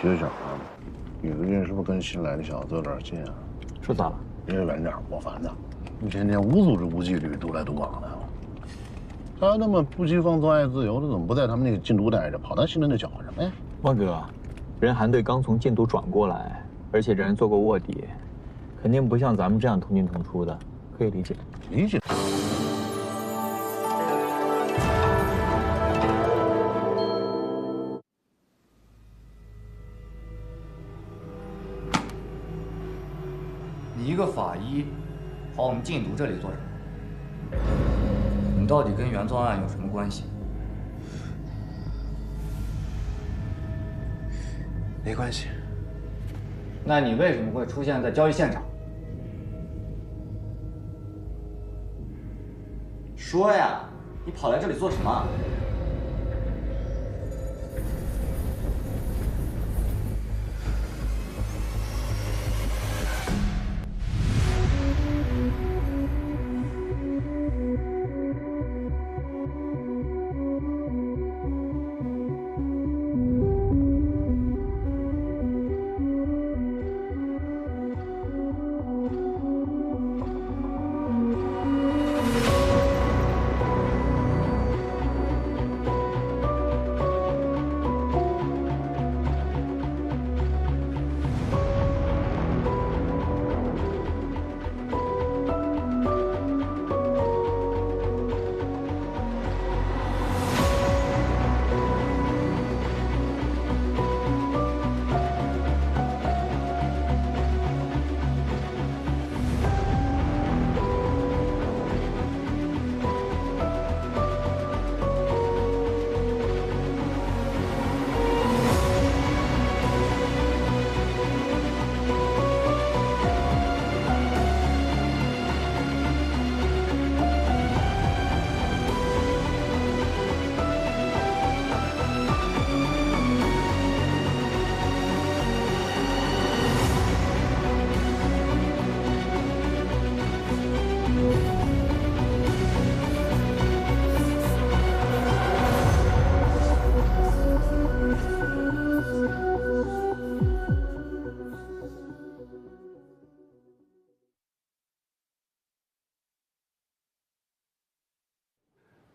学长啊，你最近是不是跟新来的小子有点近啊？是咋了？别远点，我烦他。一天天无组织无纪律，独来独往的。他那么不羁放纵爱自由的，怎么不在他们那个禁毒待着，跑到新人那搅和什么呀？汪哥，人韩队刚从禁毒转过来，而且这人做过卧底，肯定不像咱们这样同进同出的，可以理解。理解。你一个法医，跑我们禁毒这里做什么？你到底跟原作案有什么关系？没关系。那你为什么会出现在交易现场？说呀，你跑来这里做什么？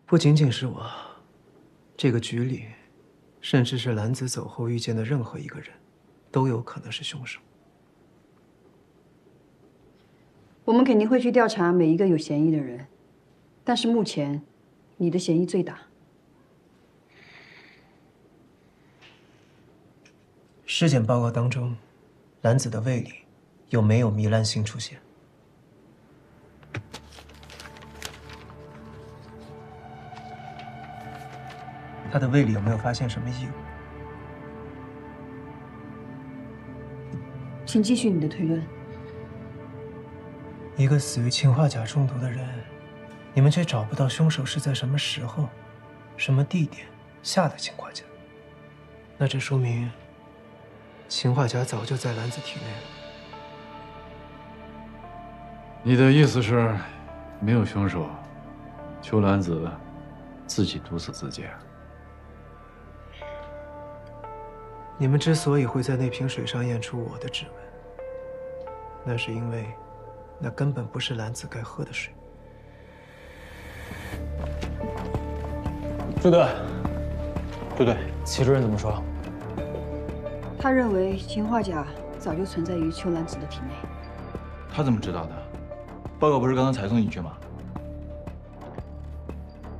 不仅仅是我，这个局里，甚至是兰子走后遇见的任何一个人，都有可能是凶手。我们肯定会去调查每一个有嫌疑的人，但是目前，你的嫌疑最大。尸检报告当中，兰子的胃里有没有糜烂性出现？他的胃里有没有发现什么异物？请继续你的推论。一个死于氰化钾中毒的人，你们却找不到凶手是在什么时候、什么地点下的氰化钾，那这说明氰化钾早就在兰子体内了。你的意思是，没有凶手，邱兰子自己毒死自己？你们之所以会在那瓶水上验出我的指纹，那是因为那根本不是兰子该喝的水。朱队，朱队，齐主任怎么说？他认为氰化钾早就存在于邱兰子的体内。他怎么知道的？报告不是刚刚才送你去吗？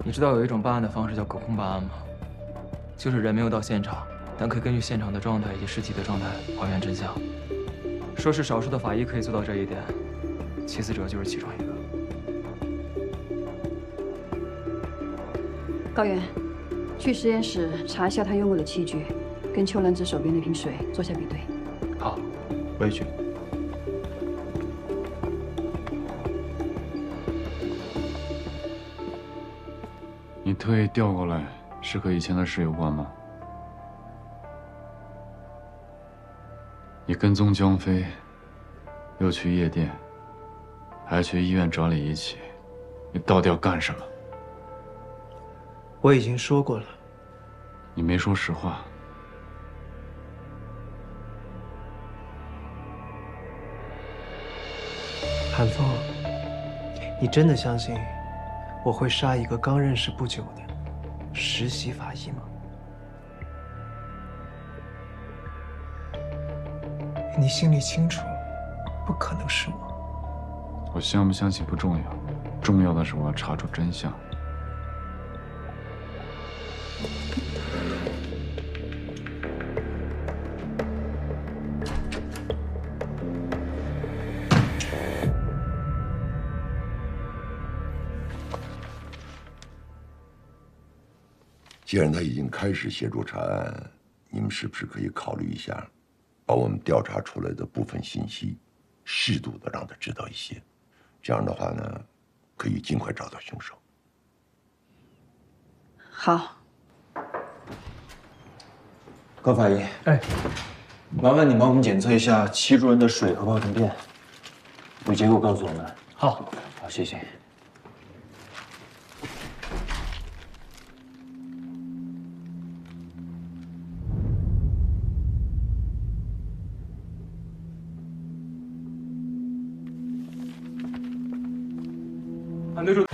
你知道有一种办案的方式叫隔空办案吗？就是人没有到现场，但可以根据现场的状态以及尸体的状态还原真相。说是少数的法医可以做到这一点，齐死者就是其中一个。高原，去实验室查一下他用过的器具，跟邱兰子手边那瓶水做下比对。好，我也去。你特意调过来，是和以前的事有关吗？你跟踪江飞，又去夜店，还去医院找李一起，你到底要干什么？我已经说过了。你没说实话。韩风，你真的相信我会杀一个刚认识不久的实习法医吗？你心里清楚，不可能是我。我相不相信不重要，重要的是我要查出真相。既然他已经开始协助查案，你们是不是可以考虑一下，把我们调查出来的部分信息，适度的让他知道一些？这样的话呢，可以尽快找到凶手。好。高法医，哎，麻烦你帮我们检测一下戚主任的水和泡腾片，有结果告诉我们。好，好，谢谢。韩队长。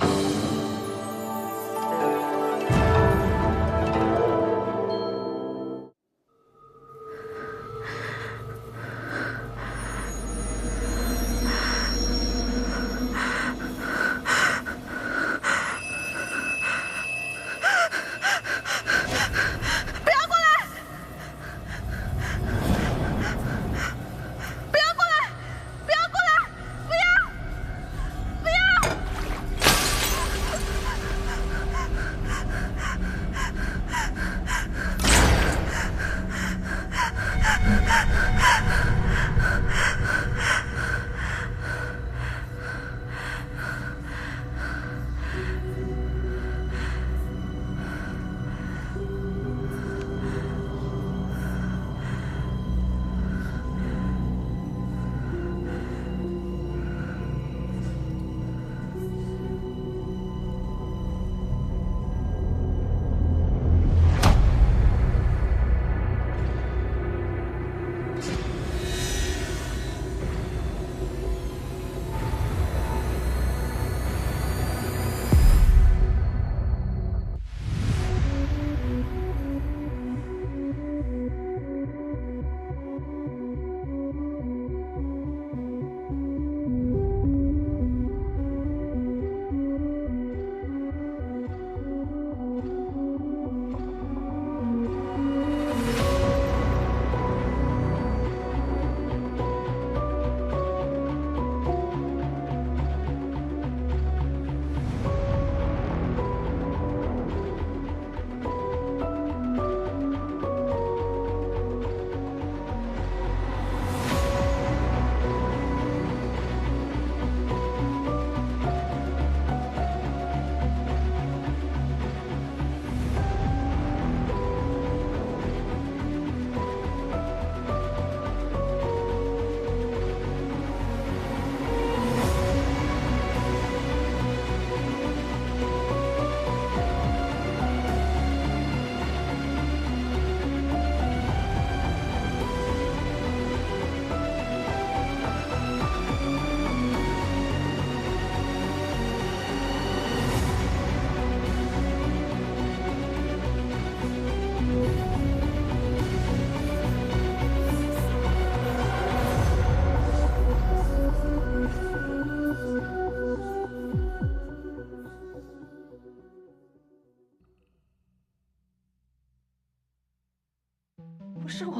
不是我，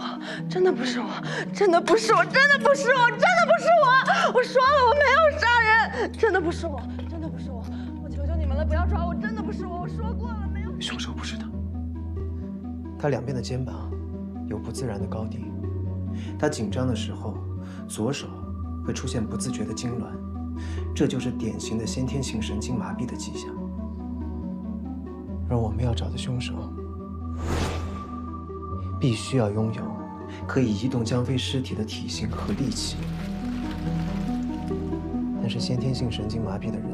真的不是我，真的不是我，真的不是我，真的不是我！我说了，我没有杀人，真的不是我，真的不是我！我求求你们了，不要抓我，真的不是我！我说过了，没有。凶手不是他，他两边的肩膀有不自然的高低，他紧张的时候，左手会出现不自觉的痉挛，这就是典型的先天性神经麻痹的迹象。而我们要找的凶手，必须要拥有可以移动江飞尸体的体型和力气。但是先天性神经麻痹的人，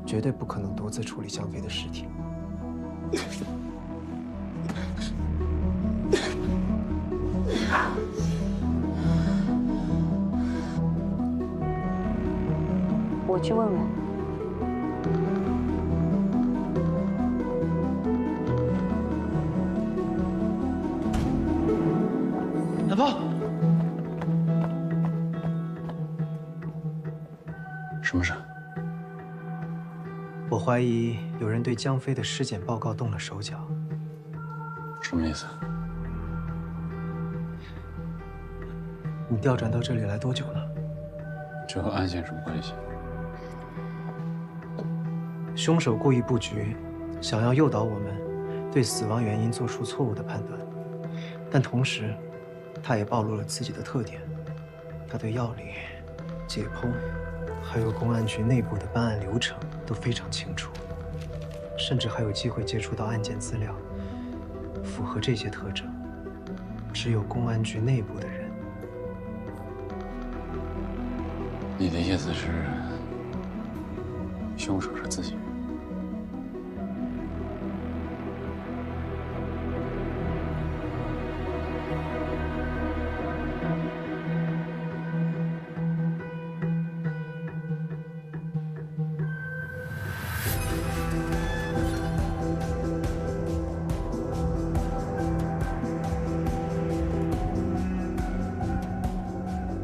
绝对不可能独自处理江飞的尸体。我去问问。南风，什么事？我怀疑有人对江飞的尸检报告动了手脚。什么意思？你调转到这里来多久了？这和安县什么关系？凶手故意布局，想要诱导我们对死亡原因做出错误的判断，但同时，他也暴露了自己的特点。他对药理、解剖，还有公安局内部的办案流程都非常清楚，甚至还有机会接触到案件资料。符合这些特征，只有公安局内部的人。你的意思是，凶手是自己人？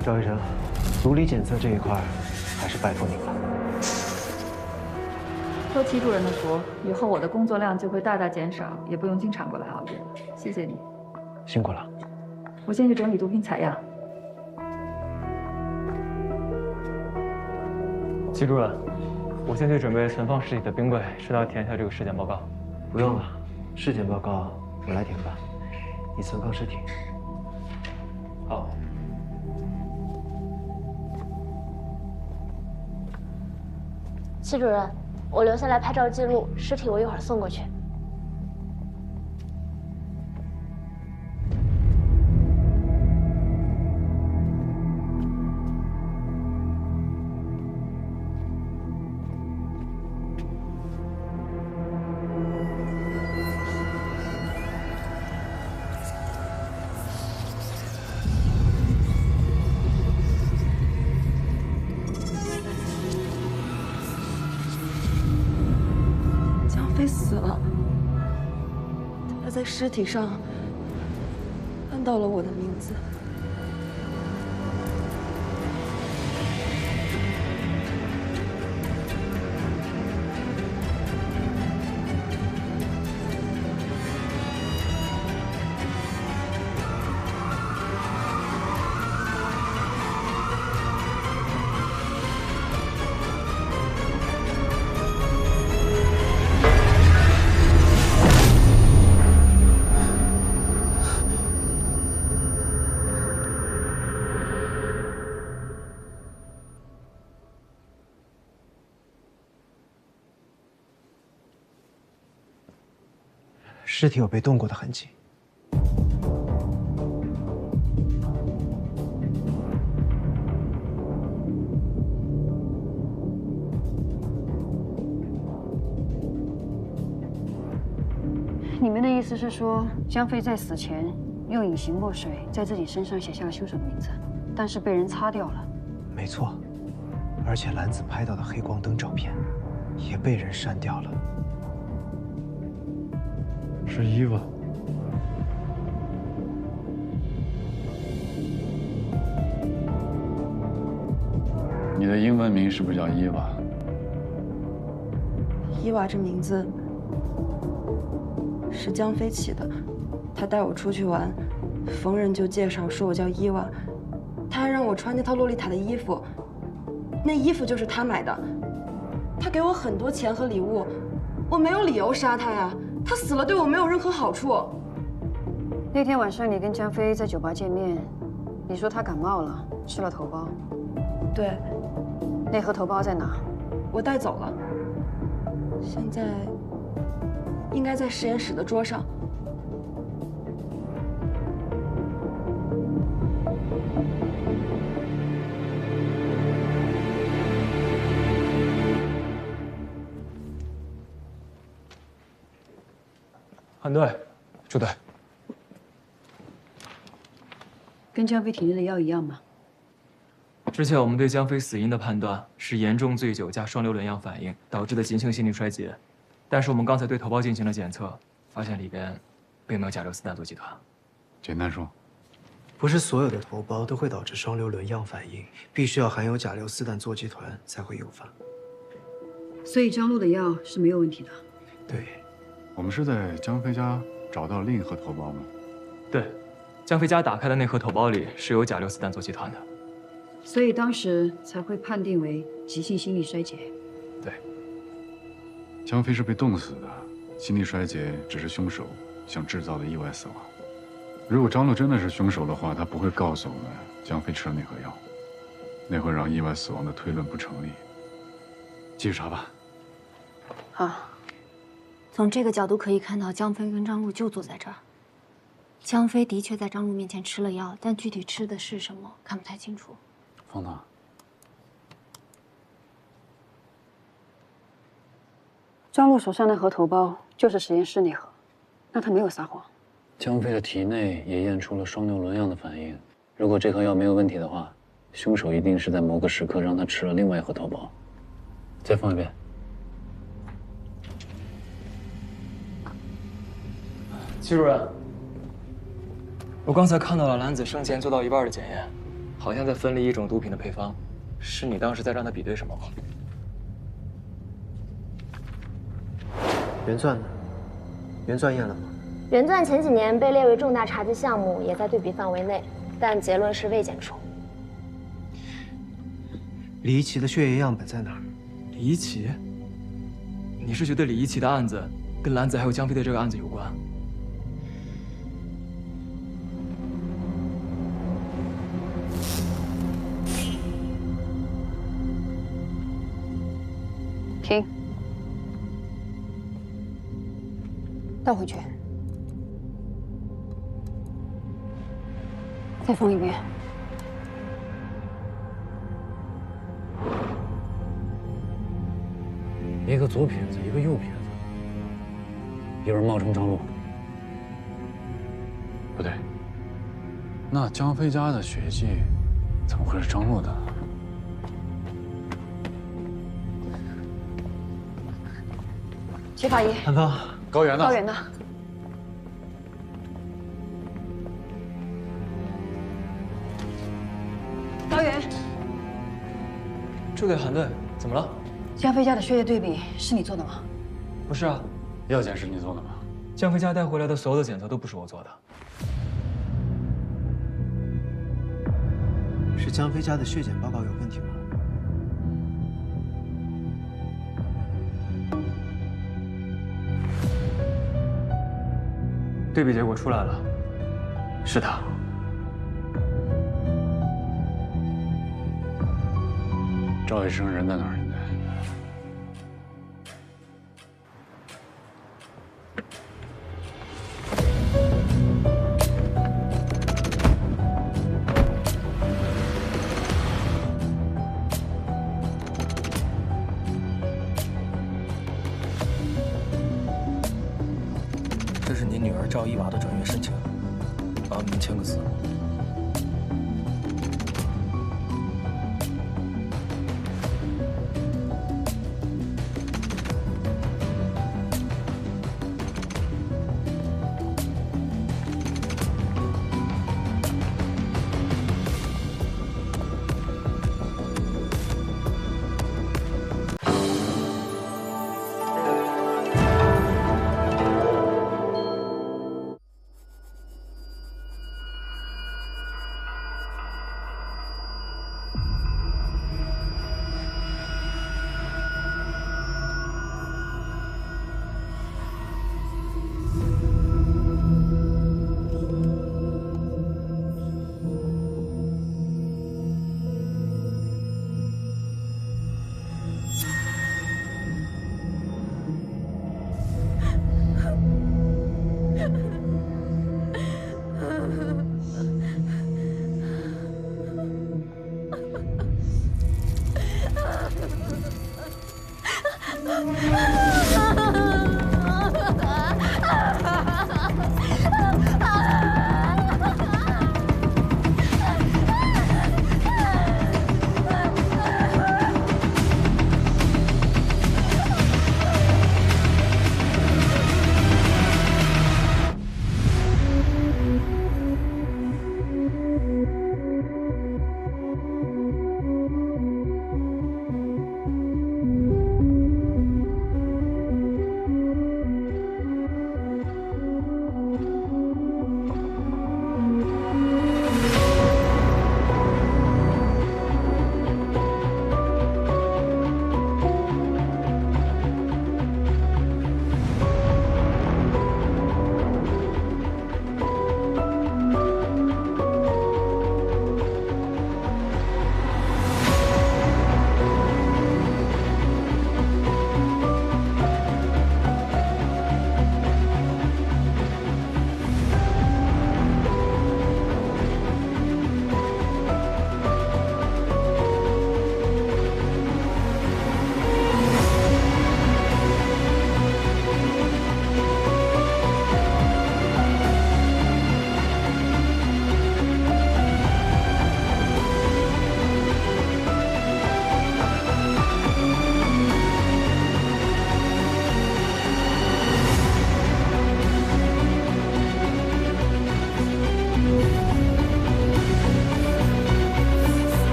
赵医生，毒理检测这一块，还是拜托您了。托齐主任的福，以后我的工作量就会大大减少，也不用经常过来熬夜了。谢谢你，辛苦了。我先去整理毒品采样。齐主任，我先去准备存放尸体的冰柜，顺道填一下这个尸检报告。不用了，尸检报告我来填吧。你存放尸体。好。齐主任，我留下来拍照记录，尸体我一会儿送过去。死了，他在尸体上看到了我的名字。尸体有被动过的痕迹。你们的意思是说，江飞在死前用隐形墨水在自己身上写下了凶手的名字，但是被人擦掉了？没错，而且兰子拍到的黑光灯照片也被人删掉了。是伊娃。你的英文名是不是叫伊娃？伊娃这名字是江飞起的，他带我出去玩，逢人就介绍说我叫伊娃，他还让我穿那套洛丽塔的衣服，那衣服就是他买的，他给我很多钱和礼物，我没有理由杀他呀。他死了对我没有任何好处。那天晚上你跟江飞在酒吧见面，你说他感冒了，吃了头孢。对。那盒头孢在哪？我带走了。现在应该在实验室的桌上。韩队，出队。跟江飞体内的药一样吗？之前我们对江飞死因的判断是严重醉酒加双硫仑样反应导致的急性心力衰竭，但是我们刚才对头孢进行了检测，发现里边并没有甲硫四氮唑基团。简单说，不是所有的头孢都会导致双硫仑样反应，必须要含有甲硫四氮唑基团才会诱发。所以张璐的药是没有问题的。对，我们是在江飞家找到另一盒头孢吗？对，江飞家打开的那盒头孢里是有甲硫四氮唑基团的。所以当时才会判定为急性心力衰竭。对，江飞是被冻死的，心力衰竭只是凶手想制造的意外死亡。如果张璐真的是凶手的话，他不会告诉我们江飞吃了那盒药，那会让意外死亡的推论不成立。继续查吧。好，从这个角度可以看到，江飞跟张璐就坐在这儿。江飞的确在张璐面前吃了药，但具体吃的是什么，看不太清楚。方大，张璐手上那盒头孢就是实验室那盒，那他没有撒谎。江飞的体内也验出了双硫仑样的反应。如果这盒药没有问题的话，凶手一定是在某个时刻让他吃了另外一盒头孢。再放一遍。戚主任，我刚才看到了兰子生前做到一半的检验，好像在分离一种毒品的配方，是你当时在让他比对什么吗？原钻呢？原钻验了吗？原钻前几年被列为重大查缉项目，也在对比范围内，但结论是未检出。李一奇的血液样本在哪儿？李一奇？你是觉得李一奇的案子跟兰子还有江飞的这个案子有关？停，倒回去，再放一遍。一个左撇子，一个右撇子，有人冒充张璐。不对，那江飞家的血迹怎么会是张璐的？齐法医，韩芳，高原呢？高原呢？高原，驻队韩队，怎么了？江飞家的血液对比是你做的吗？不是啊，药检是你做的吗？江飞家带回来的所有的检测都不是我做的。是江飞家的血检报告有问题吗？对比结果出来了，是他。赵医生人在哪儿？现在？这是你女儿赵一娃的转院申请，麻烦您签个字。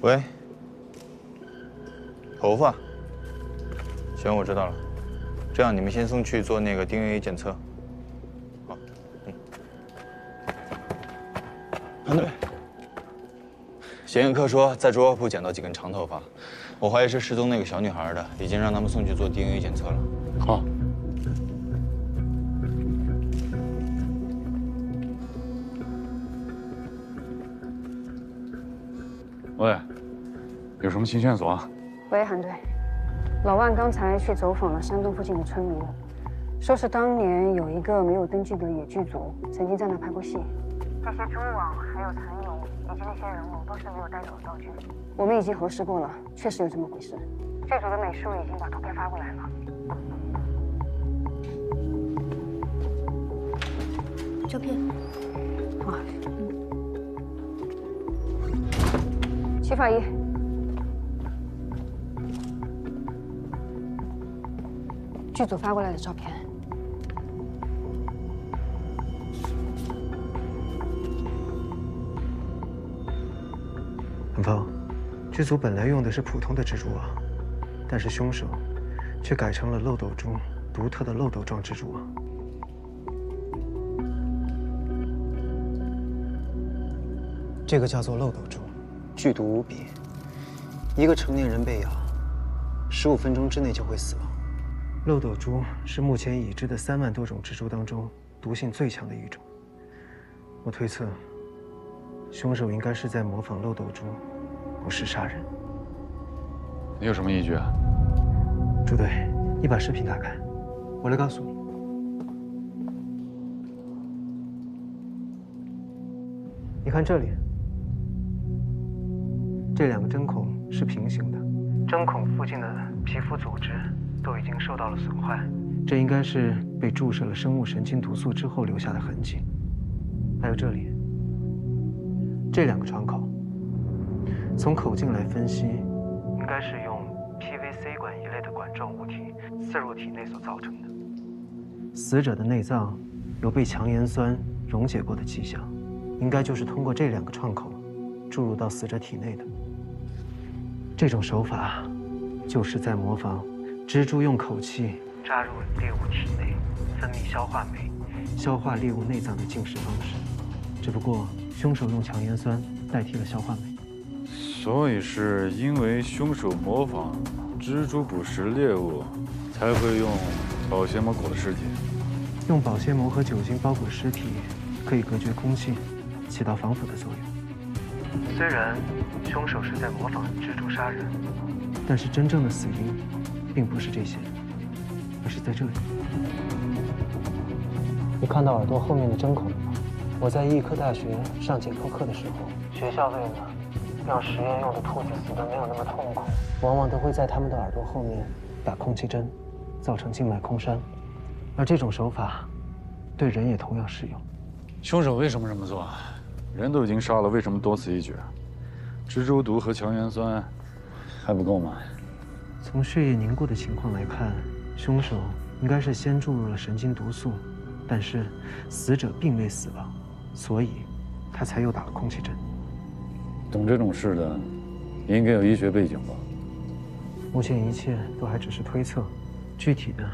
喂，头发。行，我知道了。这样你们先送去做那个 DNA 检测。好，韩队，检验科说在猪肉铺捡到几根长头发，我怀疑是失踪那个小女孩的，已经让他们送去做 DNA 检测了。好。喂，有什么新线索啊？喂，韩队，老万刚才去走访了山洞附近的村民，说是当年有一个没有登记的野剧组曾经在那拍过戏，这些蛛网还有蚕蛹以及那些人物都是没有带走的道具。我们已经核实过了，确实有这么回事。剧组的美术已经把图片发过来了。照片。好。齐法医，剧组发过来的照片。韩芳，剧组本来用的是普通的蜘蛛网，但是凶手却改成了漏斗中独特的漏斗状蜘蛛网。这个叫做漏斗蛛。剧毒无比，一个成年人被咬，15分钟之内就会死亡。漏斗蛛是目前已知的3万多种蜘蛛当中毒性最强的一种。我推测，凶手应该是在模仿漏斗蛛不是杀人。你有什么依据啊？朱队，你把视频打开，我来告诉你。你看这里。这2个针孔是平行的，针孔附近的皮肤组织都已经受到了损坏，这应该是被注射了生物神经毒素之后留下的痕迹。还有这里，这2个窗口，从口径来分析，应该是用 PVC 管一类的管状物体刺入体内所造成的。死者的内脏有被强盐酸溶解过的迹象，应该就是通过这2个创口注入到死者体内的。这种手法，就是在模仿蜘蛛用口气扎入猎物体内，分泌消化酶，消化猎物内脏的进食方式。只不过凶手用强盐酸代替了消化酶。所以是因为凶手模仿蜘蛛捕食猎物，才会用保鲜膜裹尸体。用保鲜膜和酒精包裹尸体，可以隔绝空气，起到防腐的作用。虽然凶手是在模仿蜘蛛杀人，但是真正的死因并不是这些，而是在这里。你看到耳朵后面的针孔了吗？我在医科大学上解剖课的时候，学校为了让实验用的兔子死得没有那么痛苦，往往都会在它们的耳朵后面打空气针，造成静脉空栓。而这种手法对人也同样适用。凶手为什么这么做？人都已经杀了，为什么多此一举？蜘蛛毒和强盐酸还不够吗？从血液凝固的情况来看，凶手应该是先注入了神经毒素，但是死者并未死亡，所以他才又打了空气针。懂这种事的，应该有医学背景吧？目前一切都还只是推测，具体的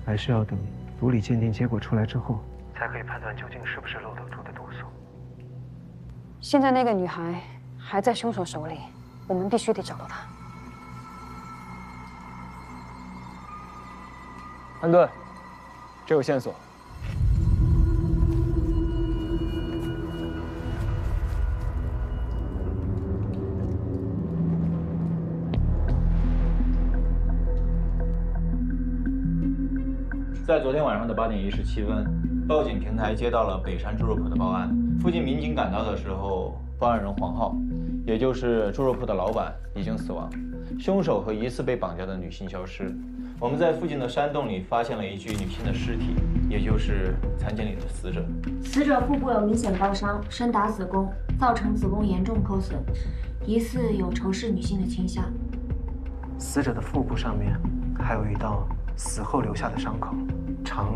还是要等毒理鉴定结果出来之后，才可以判断究竟是不是漏斗蛛的毒素。现在那个女孩还在凶手手里，我们必须得找到她。安顿，这有线索。在昨天晚上的8点17分，报警平台接到了北山猪肉铺的报案。附近民警赶到的时候，报案人黄浩，也就是猪肉铺的老板，已经死亡，凶手和疑似被绑架的女性消失。我们在附近的山洞里发现了一具女性的尸体，也就是残检里的死者。死者腹部有明显刀伤，深达子宫，造成子宫严重破损，疑似有仇视女性的倾向。死者的腹部上面还有一道死后留下的伤口，长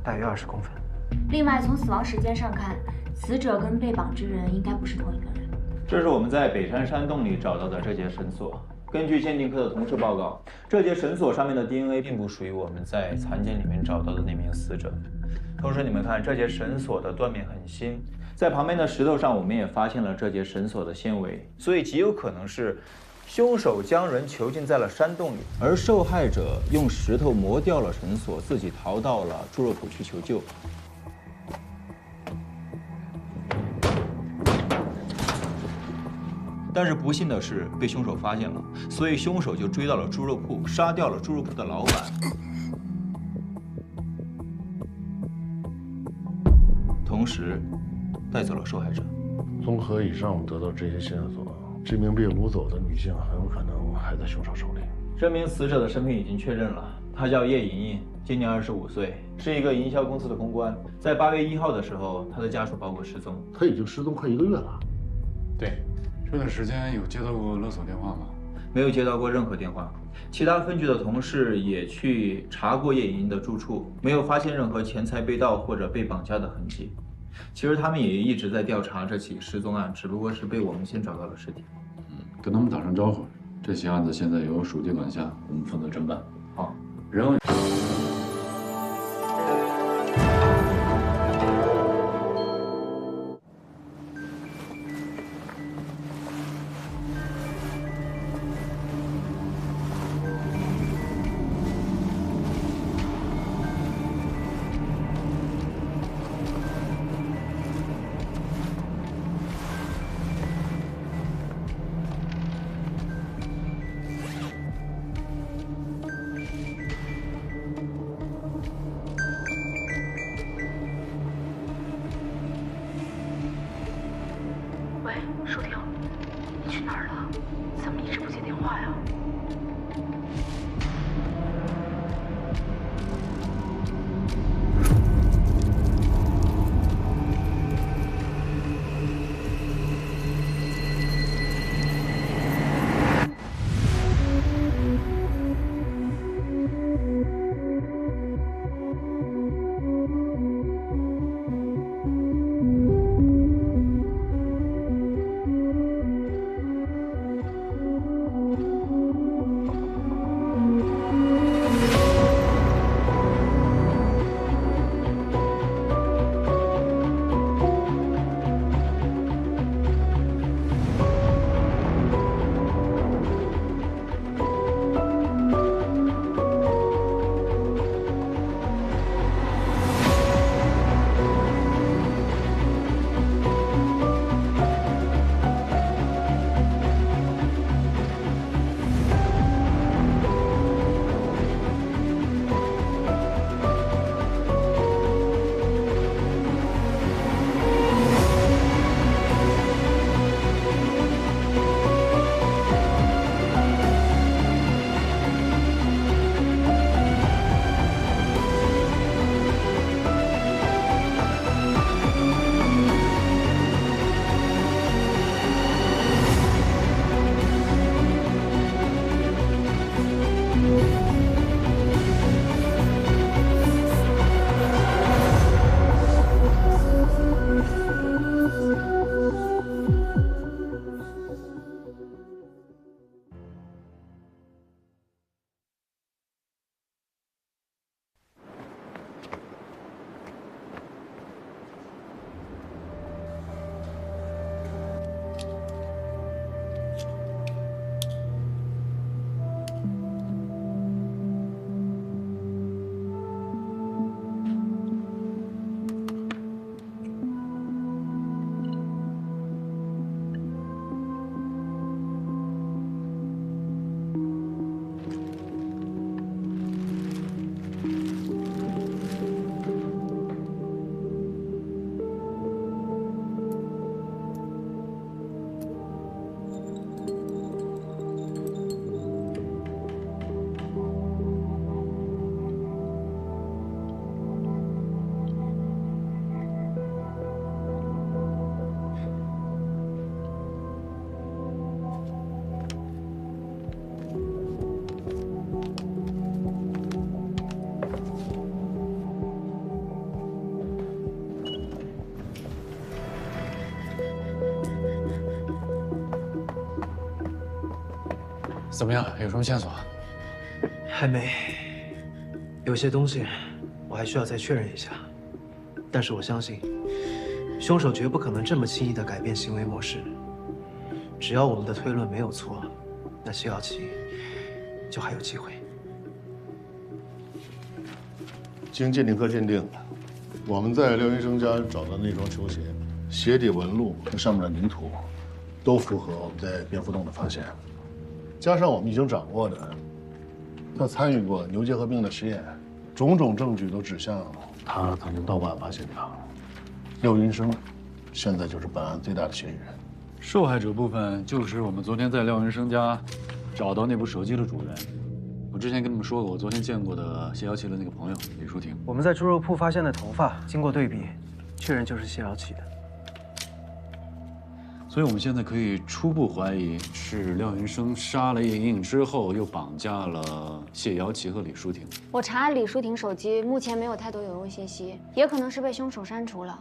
大约20公分。另外，从死亡时间上看，死者跟被绑之人应该不是同一个人。这是我们在北山山洞里找到的这节绳索。根据鉴定科的同事报告，这节绳索上面的 DNA 并不属于我们在残间里面找到的那名死者。同时，你们看这节绳索的断面很新，在旁边的石头上我们也发现了这节绳索的纤维，所以极有可能是凶手将人囚禁在了山洞里，而受害者用石头磨掉了绳索，自己逃到了猪肉铺去求救。但是不幸的是，被凶手发现了，所以凶手就追到了猪肉铺，杀掉了猪肉铺的老板，同时带走了受害者。综合以上得到这些线索，这名被掳走的女性很有可能还在凶手手里。这名死者的身份已经确认了，她叫叶莹莹，今年25岁，是一个营销公司的公关。在8月1号的时候，她的家属报告失踪。她已经失踪快1个月了。对。这段时间有接到过勒索电话吗？没有接到过任何电话。其他分局的同事也去查过叶莹莹的住处，没有发现任何钱财被盗或者被绑架的痕迹。其实他们也一直在调查这起失踪案，只不过是被我们先找到了尸体。跟他们打声招呼。这起案子现在由属地管辖，我们负责侦办。好，人为。喂，舒婷，你去哪儿了？怎么一直不接电话呀？怎么样？有什么线索？还没，有些东西我还需要再确认一下。但是我相信，凶手绝不可能这么轻易地改变行为模式。只要我们的推论没有错，那谢耀奇就还有机会。经鉴定科鉴定，我们在廖云生家找到那双球鞋，鞋底纹路和上面的泥土，都符合我们在蝙蝠洞的发现。加上我们已经掌握的，他参与过牛结核病的实验，种种证据都指向他曾经到过案发现场。廖云生，现在就是本案最大的嫌疑人。受害者部分就是我们昨天在廖云生家找到那部手机的主人。我之前跟你们说过，我昨天见过的谢瑶琪的那个朋友李淑婷。我们在猪肉铺发现的头发，经过对比，确认就是谢瑶琪的。所以我们现在可以初步怀疑是廖云生杀了叶莹莹之后，又绑架了谢瑶琪和李淑婷。我查李淑婷手机，目前没有太多有用信息，也可能是被凶手删除了。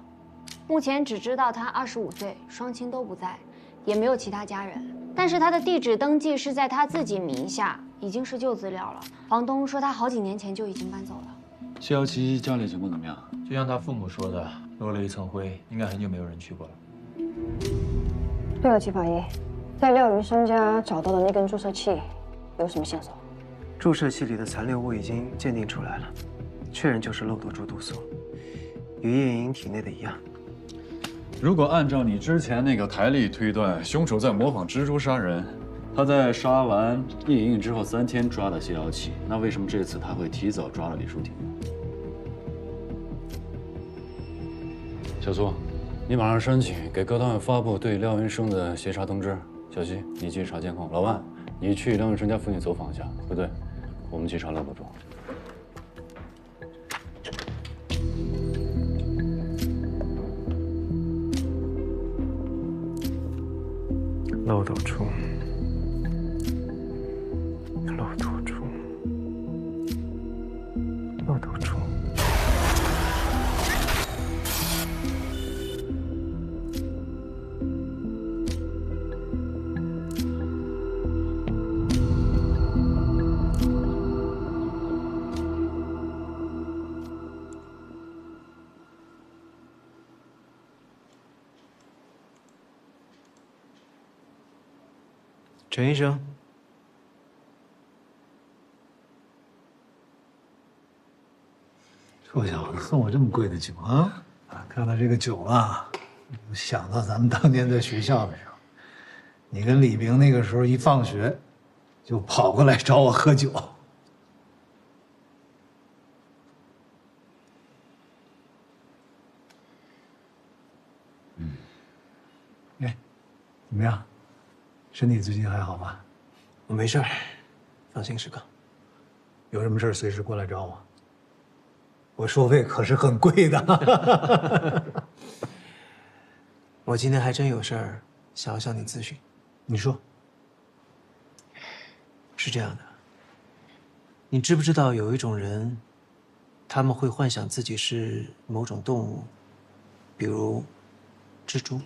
目前只知道他25岁，双亲都不在，也没有其他家人。但是他的地址登记是在他自己名下，已经是旧资料了。房东说他好几年前就已经搬走了。谢瑶琪家里情况怎么样？就像他父母说的，落了一层灰，应该很久没有人去过了。对了，齐法医，在廖云生家找到的那根注射器有什么线索？注射器里的残留物已经鉴定出来了，确认就是漏斗珠毒素，与叶莹莹体内的一样。如果按照你之前那个台历推断，凶手在模仿蜘蛛杀人，他在杀完叶莹莹之后3天抓的谢瑶琪，那为什么这次他会提早抓了李淑婷？小苏，你马上申请给各单位发布对廖云生的协查通知。小西，你去查监控。老万，你去廖云生家附近走访一下。不对，我们去查漏斗珠。漏斗珠，漏斗珠，漏斗珠。陈医生，臭小子送我这么贵的酒啊！看到这个酒啊，我想到咱们当年在学校的时候，你跟李明那个时候一放学，就跑过来找我喝酒。哎，怎么样？身体最近还好吧？我没事儿，放心，石刚。有什么事儿随时过来找我。我收费可是很贵的。我今天还真有事儿想要向你咨询。你说。是这样的，你知不知道有一种人，他们会幻想自己是某种动物，比如蜘蛛。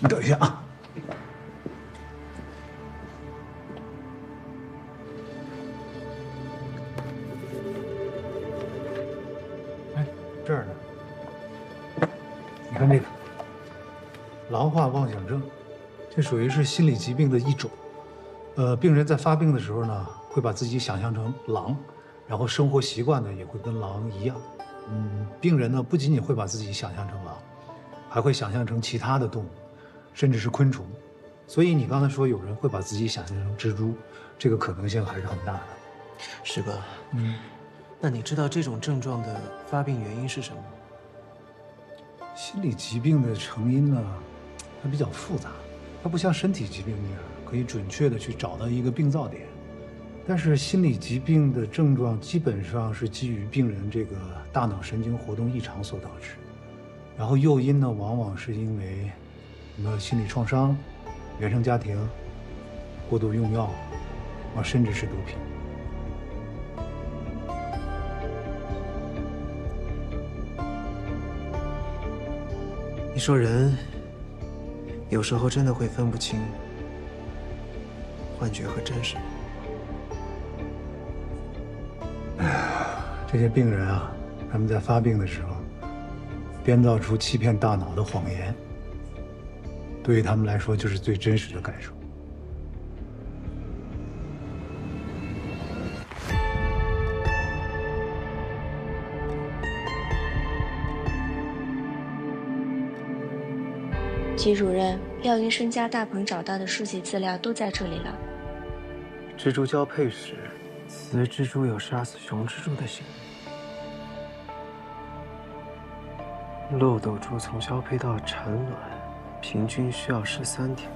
你等一下啊。哎，这儿呢。你看这个，狼化妄想症，这属于是心理疾病的一种。病人在发病的时候呢，会把自己想象成狼，然后生活习惯呢也会跟狼一样。病人呢不仅仅会把自己想象成狼，还会想象成其他的动物，甚至是昆虫。所以你刚才说有人会把自己想象成蜘蛛，这个可能性还是很大的。石哥，那你知道这种症状的发病原因是什么吗？心理疾病的成因呢，它比较复杂，它不像身体疾病那样可以准确的去找到一个病灶点。但是心理疾病的症状基本上是基于病人这个大脑神经活动异常所导致，然后诱因呢，往往是因为什么心理创伤、原生家庭、过度用药，甚至是毒品。你说人有时候真的会分不清幻觉和真实。这些病人啊，他们在发病的时候，编造出欺骗大脑的谎言，对于他们来说就是最真实的感受。季主任，廖云生家大鹏找到的书籍资料都在这里了。蜘蛛交配时，雌蜘蛛有杀死雄蜘蛛的行为。漏斗蛛从交配到产卵，平均需要13天。